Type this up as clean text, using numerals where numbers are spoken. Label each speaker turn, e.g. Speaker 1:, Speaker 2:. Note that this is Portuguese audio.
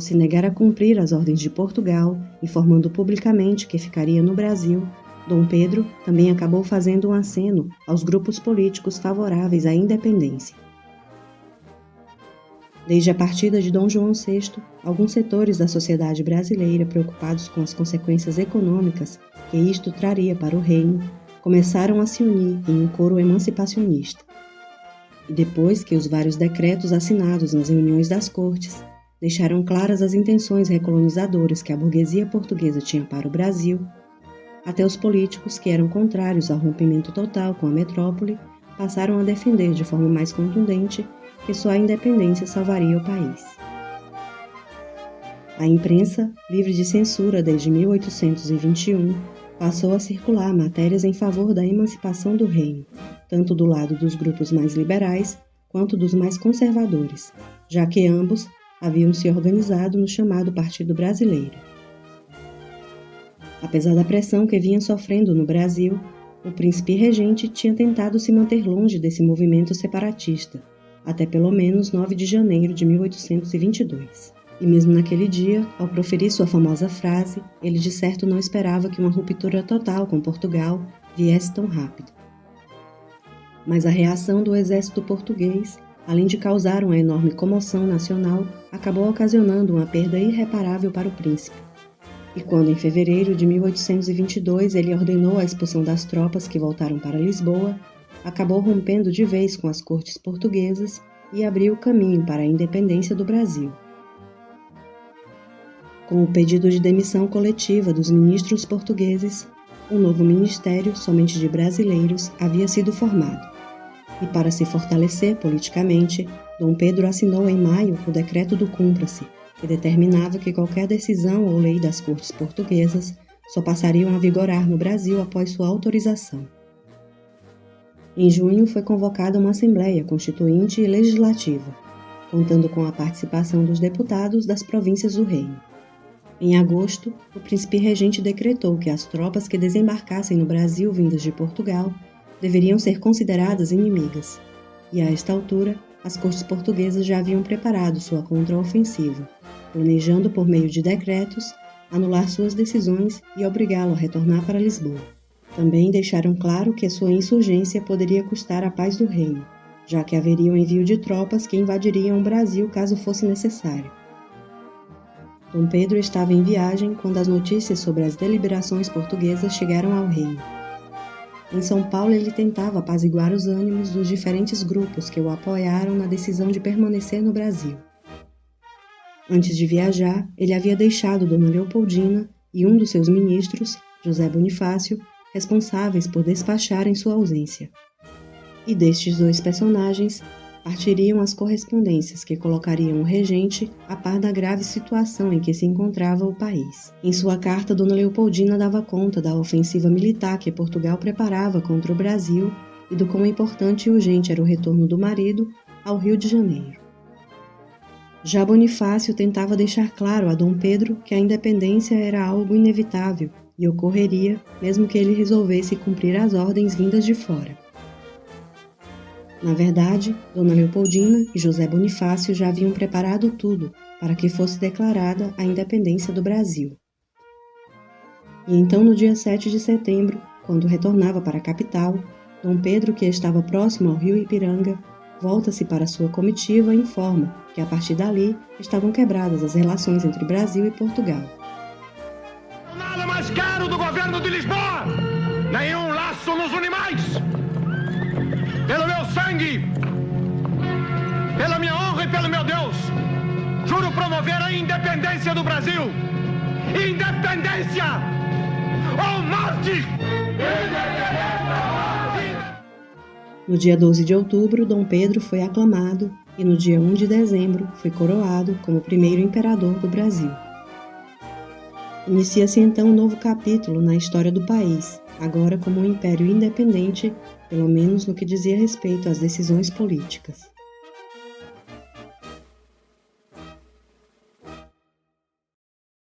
Speaker 1: se negar a cumprir as ordens de Portugal, informando publicamente que ficaria no Brasil, Dom Pedro também acabou fazendo um aceno aos grupos políticos favoráveis à independência. Desde a partida de Dom João VI, alguns setores da sociedade brasileira, preocupados com as consequências econômicas que isto traria para o reino, começaram a se unir em um coro emancipacionista. E depois que os vários decretos assinados nas reuniões das cortes deixaram claras as intenções recolonizadoras que a burguesia portuguesa tinha para o Brasil, até os políticos que eram contrários ao rompimento total com a metrópole passaram a defender de forma mais contundente que só a independência salvaria o país. A imprensa, livre de censura desde 1821, passou a circular matérias em favor da emancipação do reino, tanto do lado dos grupos mais liberais quanto dos mais conservadores, já que ambos haviam se organizado no chamado Partido Brasileiro. Apesar da pressão que vinha sofrendo no Brasil, o príncipe regente tinha tentado se manter longe desse movimento separatista, até pelo menos 9 de janeiro de 1822. E mesmo naquele dia, ao proferir sua famosa frase, ele de certo não esperava que uma ruptura total com Portugal viesse tão rápido. Mas a reação do exército português, além de causar uma enorme comoção nacional, acabou ocasionando uma perda irreparável para o príncipe. E quando, em fevereiro de 1822, ele ordenou a expulsão das tropas que voltaram para Lisboa, acabou rompendo de vez com as cortes portuguesas e abriu o caminho para a independência do Brasil. Com o pedido de demissão coletiva dos ministros portugueses, um novo ministério, somente de brasileiros, havia sido formado. E para se fortalecer politicamente, Dom Pedro assinou em maio o Decreto do Cumpra-se, que determinava que qualquer decisão ou lei das cortes portuguesas só passariam a vigorar no Brasil após sua autorização. Em junho foi convocada uma Assembleia Constituinte e Legislativa, contando com a participação dos deputados das províncias do reino. Em agosto, o príncipe regente decretou que as tropas que desembarcassem no Brasil vindas de Portugal deveriam ser consideradas inimigas, e a esta altura as cortes portuguesas já haviam preparado sua contraofensiva, planejando por meio de decretos anular suas decisões e obrigá-lo a retornar para Lisboa. Também deixaram claro que sua insurgência poderia custar a paz do reino, já que haveria o envio de tropas que invadiriam o Brasil caso fosse necessário. Dom Pedro estava em viagem quando as notícias sobre as deliberações portuguesas chegaram ao reino. Em São Paulo, ele tentava apaziguar os ânimos dos diferentes grupos que o apoiaram na decisão de permanecer no Brasil. Antes de viajar, ele havia deixado Dona Leopoldina e um dos seus ministros, José Bonifácio, responsáveis por despachar em sua ausência. E destes dois personagens, partiriam as correspondências que colocariam o regente a par da grave situação em que se encontrava o país. Em sua carta, Dona Leopoldina dava conta da ofensiva militar que Portugal preparava contra o Brasil e do quão importante e urgente era o retorno do marido ao Rio de Janeiro. Já Bonifácio tentava deixar claro a Dom Pedro que a independência era algo inevitável e ocorreria mesmo que ele resolvesse cumprir as ordens vindas de fora. Na verdade, Dona Leopoldina e José Bonifácio já haviam preparado tudo para que fosse declarada a independência do Brasil. E então, no dia 7 de setembro, quando retornava para a capital, Dom Pedro, que estava próximo ao rio Ipiranga, volta-se para sua comitiva e informa que, a partir dali, estavam quebradas as relações entre Brasil e Portugal.
Speaker 2: Nada mais caro do governo de Lisboa! Nenhum laço nos une mais! Pelo meu sangue, pela minha honra e pelo meu Deus, juro promover a independência do Brasil. Independência ou morte!
Speaker 1: No dia 12 de outubro, Dom Pedro foi aclamado e no dia 1 de dezembro foi coroado como primeiro imperador do Brasil. Inicia-se então um novo capítulo na história do país, agora como um império independente, pelo menos no que dizia respeito às decisões políticas.